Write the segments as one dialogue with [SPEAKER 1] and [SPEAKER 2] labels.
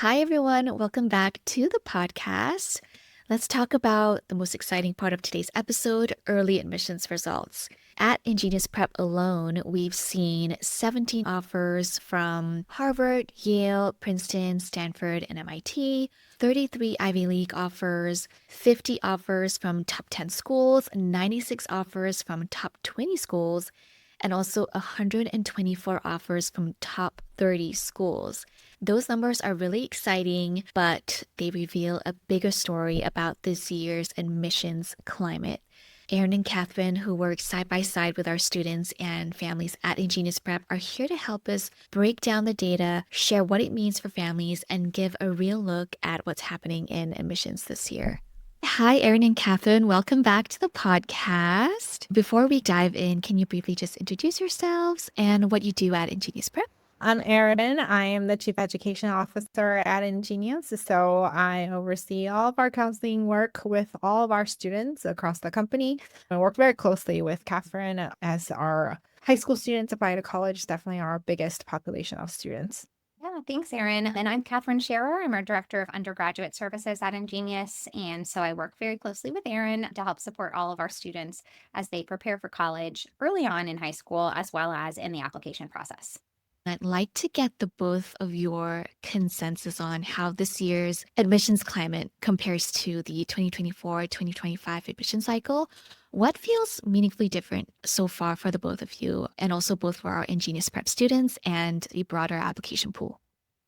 [SPEAKER 1] Hi, everyone. Welcome back to the podcast. Let's talk about the most exciting part of today's episode, early admissions results. At InGenius Prep alone, we've seen 17 offers from Harvard, Yale, Princeton, Stanford, and MIT, 33 Ivy League offers, 50 offers from top 10 schools, 96 offers from top 20 schools, and also 124 offers from top 30 schools. Those numbers are really exciting, but they reveal a bigger story about this year's admissions climate. Erin and Kathryn, who work side by side with our students and families at InGenius Prep, are here to help us break down the data, share what it means for families, and give a real look at what's happening in admissions this year. Hi, Erin and Kathryn. Welcome back to the podcast. Before we dive in, can you briefly just introduce yourselves and what you do at InGenius Prep?
[SPEAKER 2] I'm Erin. I am the Chief Education Officer at InGenius. So I oversee all of our counseling work with all of our students across the company. I work very closely with Kathryn as our high school students apply to college, definitely our biggest population of students.
[SPEAKER 3] Yeah, thanks, Erin. And I'm Kathryn Scherer. I'm our Director of Undergraduate Services at InGenius. And so I work very closely with Erin to help support all of our students as they prepare for college early on in high school, as well as in the application process.
[SPEAKER 1] I'd like to get the both of your consensus on how this year's admissions climate compares to the 2024-2025 admission cycle. What feels meaningfully different so far for the both of you, and also both for our InGenius Prep students and the broader application pool?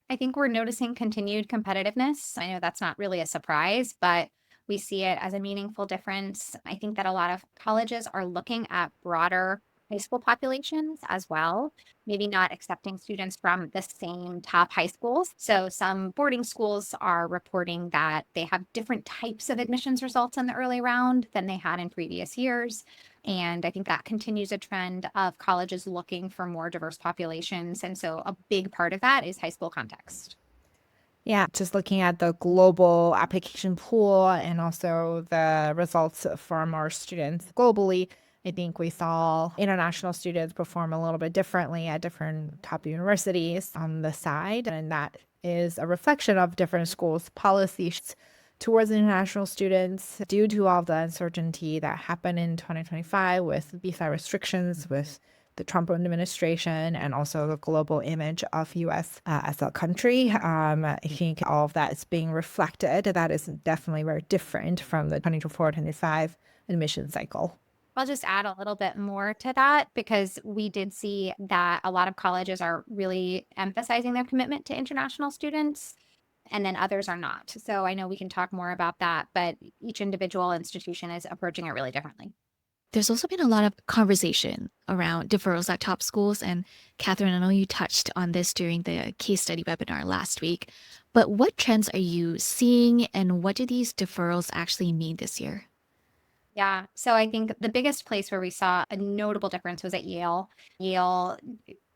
[SPEAKER 3] I think we're noticing continued competitiveness. I know that's not really a surprise, but we see it as a meaningful difference. I think that a lot of colleges are looking at broader high school populations as well, maybe not accepting students from the same top high schools. So some boarding schools are reporting that they have different types of admissions results in the early round than they had in previous years. And I think that continues a trend of colleges looking for more diverse populations. And so a big part of that is high school context.
[SPEAKER 2] Yeah, just looking at the global application pool and also the results from our students globally, I think we saw international students perform a little bit differently at different top universities on the side. And that is a reflection of different schools' policies towards international students due to all the uncertainty that happened in 2025 with visa restrictions, with the Trump administration, and also the global image of U.S. As a country. I think all of that is being reflected. That is definitely very different from the 2024-25 admission cycle.
[SPEAKER 3] I'll just add a little bit more to that because we did see that a lot of colleges are really emphasizing their commitment to international students and then others are not. So I know we can talk more about that, but each individual institution is approaching it really differently.
[SPEAKER 1] There's also been a lot of conversation around deferrals at top schools. And Kathryn, I know you touched on this during the case study webinar last week, but what trends are you seeing and what do these deferrals actually mean this year?
[SPEAKER 3] Yeah. So I think the biggest place where we saw a notable difference was at Yale. Yale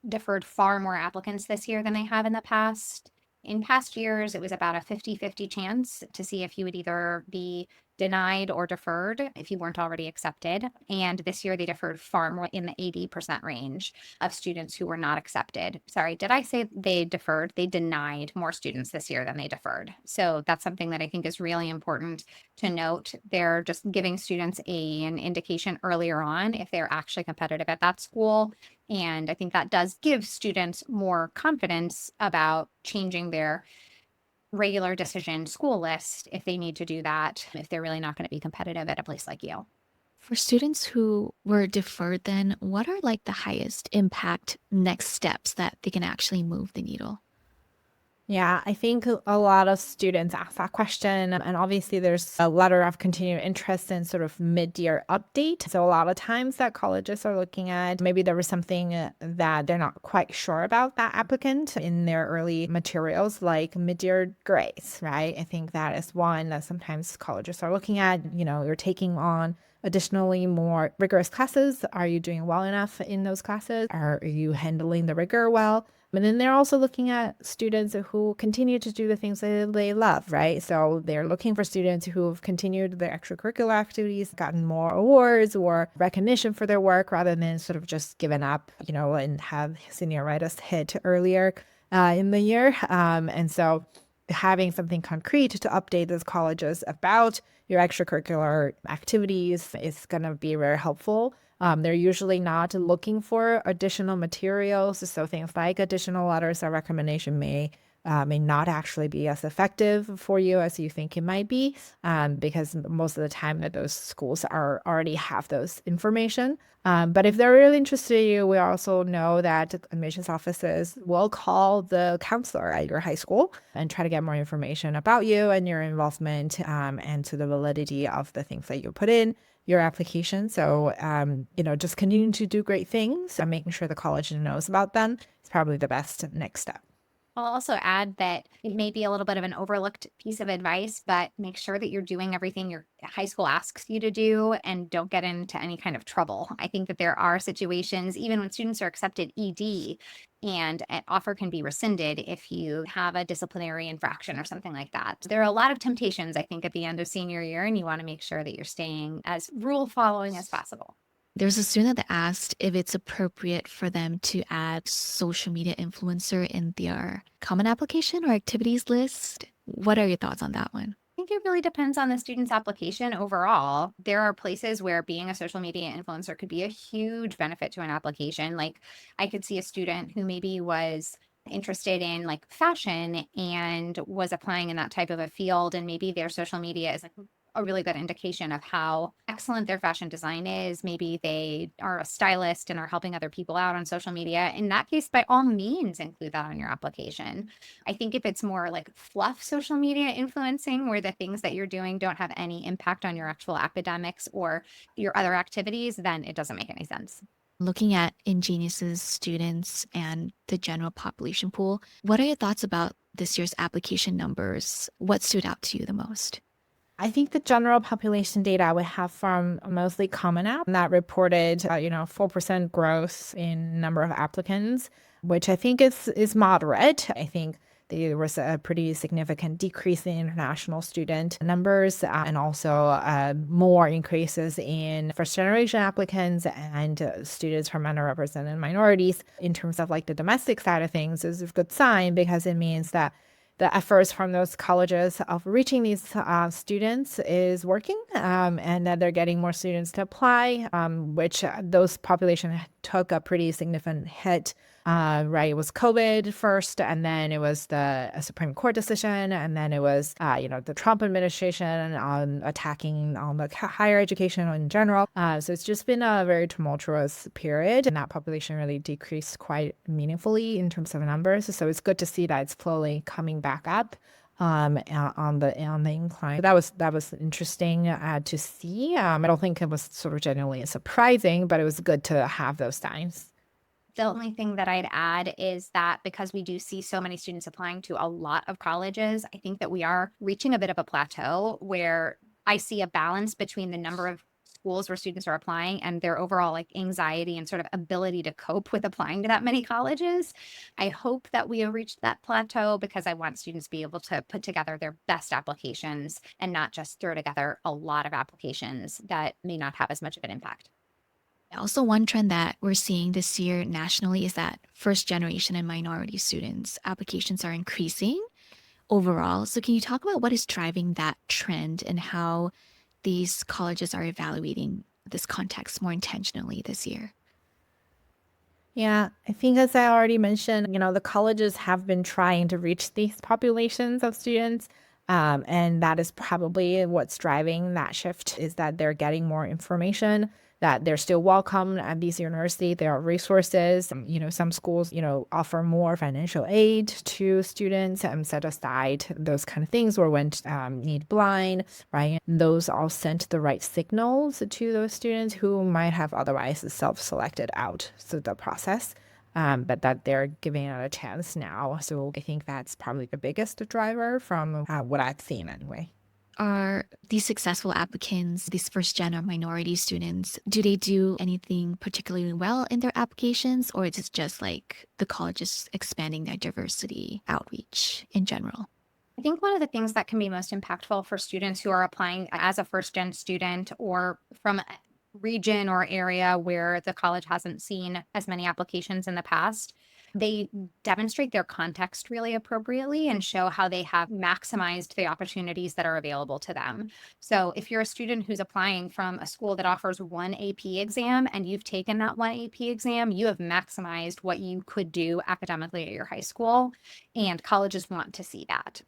[SPEAKER 3] deferred far more applicants this year than they have in the past. In past years, it was about a 50-50 chance to see if you would either be denied or deferred if you weren't already accepted. And this year, they deferred far more in the 80% range of students who were not accepted. Sorry, did I say they deferred? They denied more students this year than they deferred. So that's something that I think is really important to note. They're just giving students an indication earlier on if they're actually competitive at that school. And I think that does give students more confidence about changing their regular decision school list if they need to do that, if they're really not going to be competitive at a place like Yale.
[SPEAKER 1] For students who were deferred, then what are like the highest impact next steps that they can actually move the needle?
[SPEAKER 2] Yeah, I think a lot of students ask that question. And obviously, there's a letter of continued interest in sort of mid-year update. So a lot of times that colleges are looking at maybe there was something that they're not quite sure about that applicant in their early materials, like mid-year grades, right? I think that is one that sometimes colleges are looking at. You're taking on additionally more rigorous classes. Are you doing well enough in those classes? Are you handling the rigor well? And then they're also looking at students who continue to do the things that they love, right? So they're looking for students who have continued their extracurricular activities, gotten more awards or recognition for their work rather than sort of just given up, and have senioritis hit earlier in the year. And so having something concrete to update those colleges about your extracurricular activities is going to be very helpful. They're usually not looking for additional materials, so things like additional letters of recommendation may not actually be as effective for you as you think it might be, because most of the time that those schools already have those information. But if they're really interested in you, we also know that admissions offices will call the counselor at your high school and try to get more information about you and your involvement, and to the validity of the things that you put in your application. So, just continuing to do great things and making sure the college knows about them is probably the best next step.
[SPEAKER 3] I'll also add that it may be a little bit of an overlooked piece of advice, but make sure that you're doing everything your high school asks you to do and don't get into any kind of trouble. I think that there are situations, even when students are accepted ED, and an offer can be rescinded if you have a disciplinary infraction or something like that. There are a lot of temptations, I think, at the end of senior year, and you want to make sure that you're staying as rule following as possible.
[SPEAKER 1] There's a student that asked if it's appropriate for them to add social media influencer in their common application or activities list. What are your thoughts on that one?
[SPEAKER 3] I think it really depends on the student's application overall. There are places where being a social media influencer could be a huge benefit to an application. Like I could see a student who maybe was interested in like fashion and was applying in that type of a field, and maybe their social media is like a really good indication of how excellent their fashion design is. Maybe they are a stylist and are helping other people out on social media. In that case, by all means, include that on your application. I think if it's more like fluff social media influencing, where the things that you're doing don't have any impact on your actual academics or your other activities, then it doesn't make any sense.
[SPEAKER 1] Looking at InGenius's students and the general population pool, what are your thoughts about this year's application numbers? What stood out to you the most?
[SPEAKER 2] I think the general population data we have from mostly Common App that reported, 4% growth in number of applicants, which I think is moderate. I think there was a pretty significant decrease in international student numbers, and also more increases in first-generation applicants and students from underrepresented minorities. In terms of like the domestic side of things, is a good sign because it means that the efforts from those colleges of reaching these students is working, and that they're getting more students to apply, which those population took a pretty significant hit. Right, it was COVID first, and then it was the Supreme Court decision, and then it was the Trump administration attacking on the higher education in general. So it's just been a very tumultuous period, and that population really decreased quite meaningfully in terms of numbers. So it's good to see that it's slowly coming back up on the incline. That was interesting to see. I don't think it was sort of genuinely surprising, but it was good to have those signs.
[SPEAKER 3] The only thing that I'd add is that because we do see so many students applying to a lot of colleges, I think that we are reaching a bit of a plateau where I see a balance between the number of schools where students are applying and their overall like anxiety and sort of ability to cope with applying to that many colleges. I hope that we have reached that plateau because I want students to be able to put together their best applications and not just throw together a lot of applications that may not have as much of an impact.
[SPEAKER 1] Also, one trend that we're seeing this year nationally is that first generation and minority students' applications are increasing overall. So, can you talk about what is driving that trend and how these colleges are evaluating this context more intentionally this year?
[SPEAKER 2] Yeah, I think as I already mentioned, the colleges have been trying to reach these populations of students. And that is probably what's driving that shift, is that they're getting more information, that they're still welcome at these universities. There are resources. Some schools, offer more financial aid to students and set aside those kind of things, or when need blind, right? And those all sent the right signals to those students who might have otherwise self-selected out through the process. But that they're giving it a chance now. So I think that's probably the biggest driver from what I've seen anyway.
[SPEAKER 1] Are these successful applicants, these first gen or minority students, do they do anything particularly well in their applications, or is it just like the college is expanding their diversity outreach in general?
[SPEAKER 3] I think one of the things that can be most impactful for students who are applying as a first gen student or from a region or area where the college hasn't seen as many applications in the past They demonstrate their context really appropriately and show how they have maximized the opportunities that are available to them. So if you're a student who's applying from a school that offers one AP exam and you've taken that one AP exam, you have maximized what you could do academically at your high school, and colleges want to see that.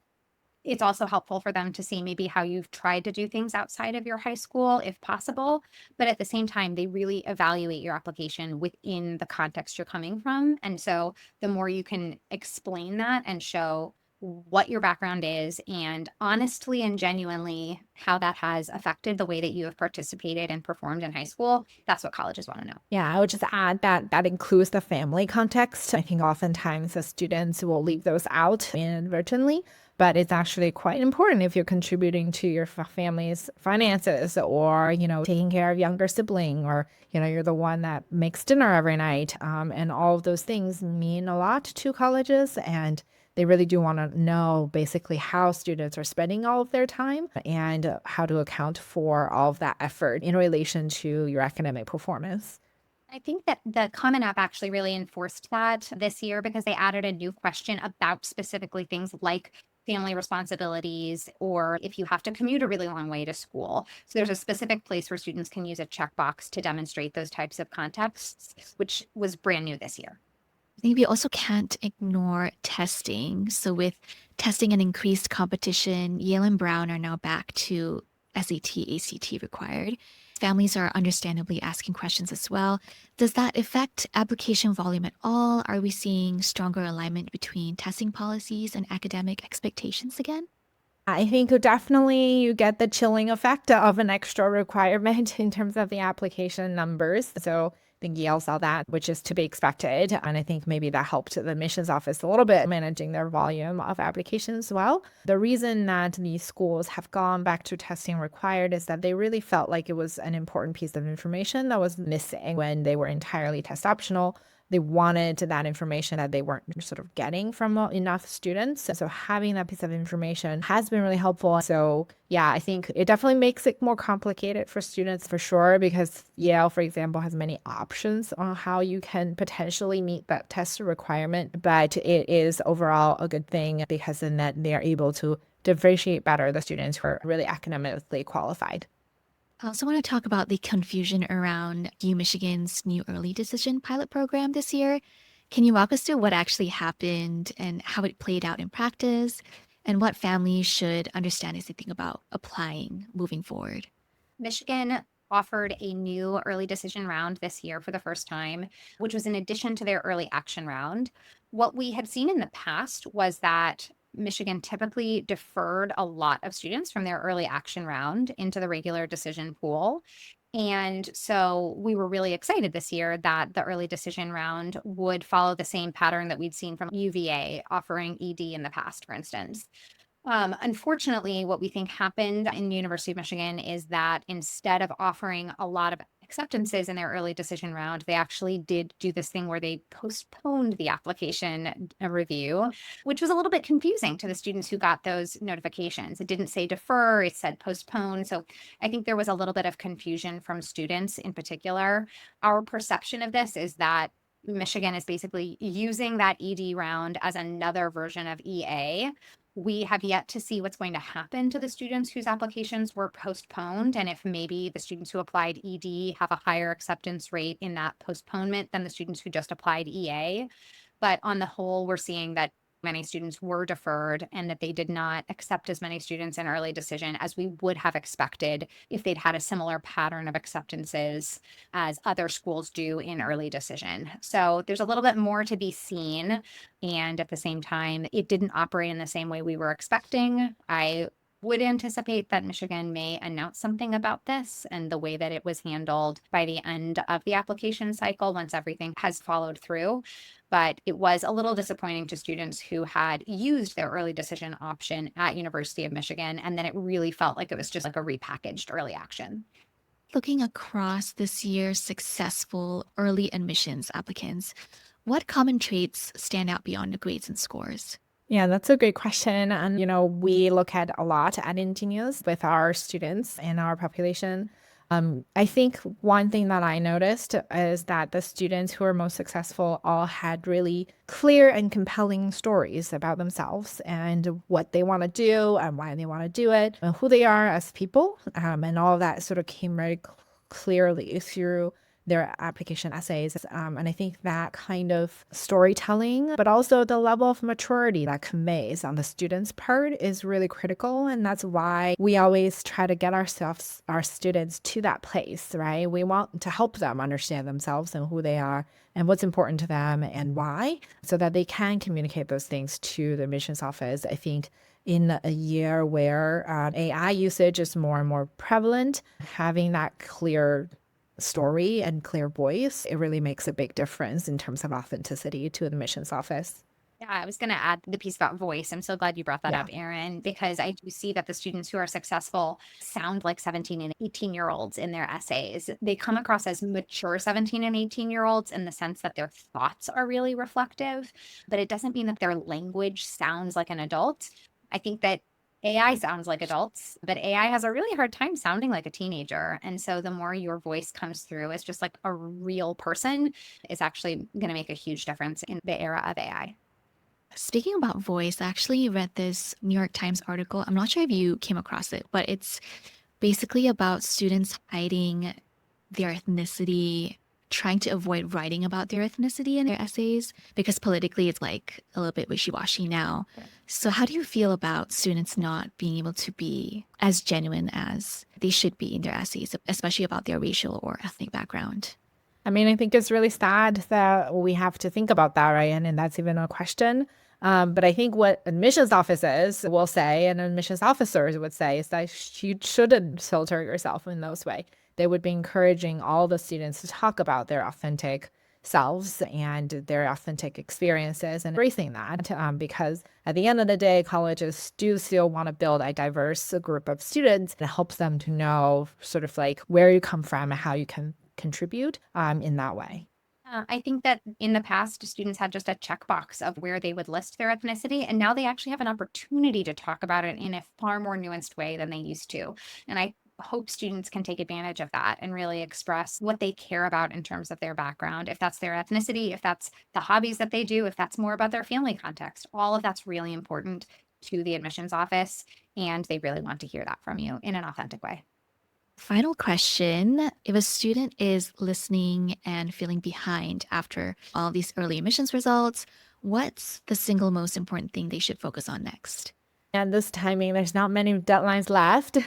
[SPEAKER 3] It's also helpful for them to see maybe how you've tried to do things outside of your high school, if possible. But at the same time, they really evaluate your application within the context you're coming from. And so the more you can explain that and show what your background is and honestly and genuinely how that has affected the way that you have participated and performed in high school, that's what colleges want to know.
[SPEAKER 2] Yeah, I would just add that that includes the family context. I think oftentimes the students will leave those out inadvertently, but it's actually quite important if you're contributing to your family's finances or, taking care of younger sibling or, you're the one that makes dinner every night. And all of those things mean a lot to colleges, and they really do want to know basically how students are spending all of their time and how to account for all of that effort in relation to your academic performance.
[SPEAKER 3] I think that the Common App actually really enforced that this year because they added a new question about specifically things like family responsibilities or if you have to commute a really long way to school. So there's a specific place where students can use a checkbox to demonstrate those types of contexts, which was brand new this year.
[SPEAKER 1] I think we also can't ignore testing. So with testing and increased competition, Yale and Brown are now back to SAT, ACT required. Families are understandably asking questions as well. Does that affect application volume at all? Are we seeing stronger alignment between testing policies and academic expectations again?
[SPEAKER 2] I think definitely you get the chilling effect of an extra requirement in terms of the application numbers. So I think Yale saw that, which is to be expected. And I think maybe that helped the admissions office a little bit managing their volume of applications as well. The reason that these schools have gone back to testing required is that they really felt like it was an important piece of information that was missing when they were entirely test optional. They wanted that information that they weren't sort of getting from enough students. So having that piece of information has been really helpful. So yeah, I think it definitely makes it more complicated for students for sure, because Yale, for example, has many options on how you can potentially meet that test requirement. But it is overall a good thing because then that they are able to differentiate better the students who are really academically qualified.
[SPEAKER 1] I also want to talk about the confusion around Michigan's new early decision pilot program this year. Can you walk us through what actually happened and how it played out in practice, and what families should understand as they think about applying moving forward?
[SPEAKER 3] Michigan offered a new early decision round this year for the first time, which was in addition to their early action round. What we had seen in the past was that Michigan typically deferred a lot of students from their early action round into the regular decision pool. And so we were really excited this year that the early decision round would follow the same pattern that we'd seen from UVA offering ED in the past, for instance. Unfortunately, what we think happened in University of Michigan is that instead of offering a lot of acceptances in their early decision round, they actually did do this thing where they postponed the application review, which was a little bit confusing to the students who got those notifications. It didn't say defer, it said postpone. So I think there was a little bit of confusion from students in particular. Our perception of this is that Michigan is basically using that ED round as another version of EA. We have yet to see what's going to happen to the students whose applications were postponed, and if maybe the students who applied ED have a higher acceptance rate in that postponement than the students who just applied EA. But on the whole, we're seeing that many students were deferred and that they did not accept as many students in early decision as we would have expected if they'd had a similar pattern of acceptances as other schools do in early decision. So there's a little bit more to be seen. And at the same time, it didn't operate in the same way we were expecting. I would anticipate that Michigan may announce something about this and the way that it was handled by the end of the application cycle once everything has followed through. But it was a little disappointing to students who had used their early decision option at University of Michigan, and then it really felt like it was just like a repackaged early action.
[SPEAKER 1] Looking across this year's successful early admissions applicants, what common traits stand out beyond the grades and scores?
[SPEAKER 2] Yeah, that's a great question. And, we look at a lot at InGenius with our students and our population. I think one thing that I noticed is that the students who are most successful all had really clear and compelling stories about themselves and what they want to do and why they want to do it and who they are as people. And all of that sort of came very clearly through their application essays. And I think that kind of storytelling, but also the level of maturity that conveys on the student's part is really critical. And that's why we always try to get our students to that place, right? We want to help them understand themselves and who they are and what's important to them and why, so that they can communicate those things to the admissions office. I think in a year where AI usage is more and more prevalent, having that clear story and clear voice, it really makes a big difference in terms of authenticity to the admissions office.
[SPEAKER 3] Yeah, I was going to add the piece about voice. I'm so glad you brought that
[SPEAKER 2] Yeah.
[SPEAKER 3] up, Erin, because I do see that the students who are successful sound like 17 and 18-year-olds in their essays. They come across as mature 17 and 18-year-olds in the sense that their thoughts are really reflective, but it doesn't mean that their language sounds like an adult. I think that AI sounds like adults, but AI has a really hard time sounding like a teenager. And so the more your voice comes through as just like a real person is actually going to make a huge difference in the era of AI.
[SPEAKER 1] Speaking about voice, I actually read this New York Times article. I'm not sure if you came across it, but it's basically about students hiding their ethnicity, trying to avoid writing about their ethnicity in their essays because politically it's like a little bit wishy-washy now. So how do you feel about students not being able to be as genuine as they should be in their essays, especially about their racial or ethnic background?
[SPEAKER 2] I mean, I think it's really sad that we have to think about that, right? And that's even a question. But I think what admissions offices will say and admissions officers would say is that you shouldn't filter yourself in those way. They would be encouraging all the students to talk about their authentic selves and their authentic experiences and embracing that because at the end of the day, colleges do still want to build a diverse group of students. It helps them to know sort of like where you come from and how you can contribute in that way.
[SPEAKER 3] I think that in the past, students had just a checkbox of where they would list their ethnicity, and now they actually have an opportunity to talk about it in a far more nuanced way than they used to. And I hope students can take advantage of that and really express what they care about in terms of their background. If that's their ethnicity, if that's the hobbies that they do, if that's more about their family context, all of that's really important to the admissions office. And they really want to hear that from you in an authentic way.
[SPEAKER 1] Final question. If a student is listening and feeling behind after all these early admissions results, what's the single most important thing they should focus on next?
[SPEAKER 2] And this timing, there's not many deadlines left.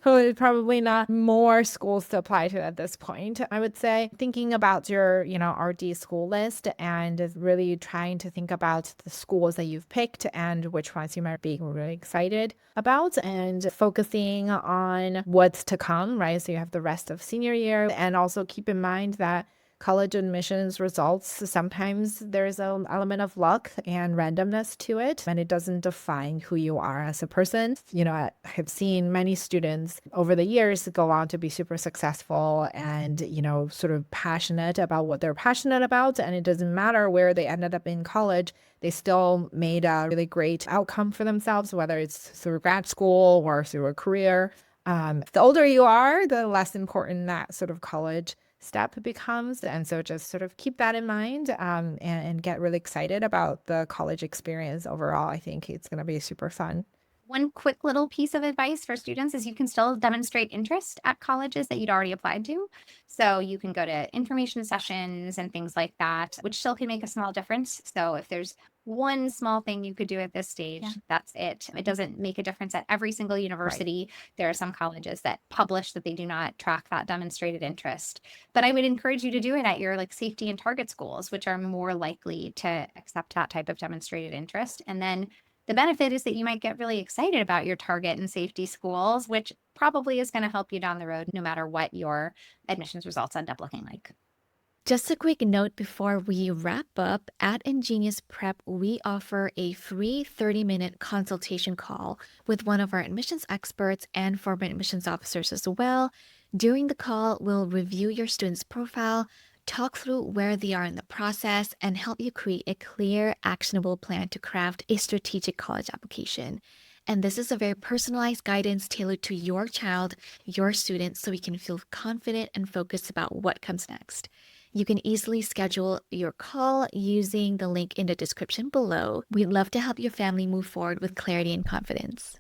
[SPEAKER 2] So it's probably not more schools to apply to at this point. I would say thinking about your, RD school list and really trying to think about the schools that you've picked and which ones you might be really excited about and focusing on what's to come, right? So you have the rest of senior year and also keep in mind that college admissions results, sometimes there's an element of luck and randomness to it, and it doesn't define who you are as a person. I have seen many students over the years go on to be super successful and, sort of passionate about what they're passionate about. And it doesn't matter where they ended up in college, they still made a really great outcome for themselves, whether it's through grad school or through a career. The older you are, the less important that sort of college step becomes. And so just sort of keep that in mind and get really excited about the college experience overall. I think it's going to be super fun.
[SPEAKER 3] One quick little piece of advice for students is you can still demonstrate interest at colleges that you'd already applied to. So you can go to information sessions and things like that, which still can make a small difference. So if there's one small thing you could do at this stage, that's it. It doesn't make a difference at every single university. There are some colleges that publish that they do not track that demonstrated interest. But I would encourage you to do it at your safety and target schools, which are more likely to accept that type of demonstrated interest. And then the benefit is that you might get really excited about your target and safety schools, which probably is going to help you down the road, no matter what your admissions results end up looking like.
[SPEAKER 1] Just a quick note before we wrap up, at InGenius Prep, we offer a free 30-minute consultation call with one of our admissions experts and former admissions officers as well. During the call, we'll review your student's profile, talk through where they are in the process, and help you create a clear, actionable plan to craft a strategic college application. And this is a very personalized guidance tailored to your child, your student, so we can feel confident and focused about what comes next. You can easily schedule your call using the link in the description below. We'd love to help your family move forward with clarity and confidence.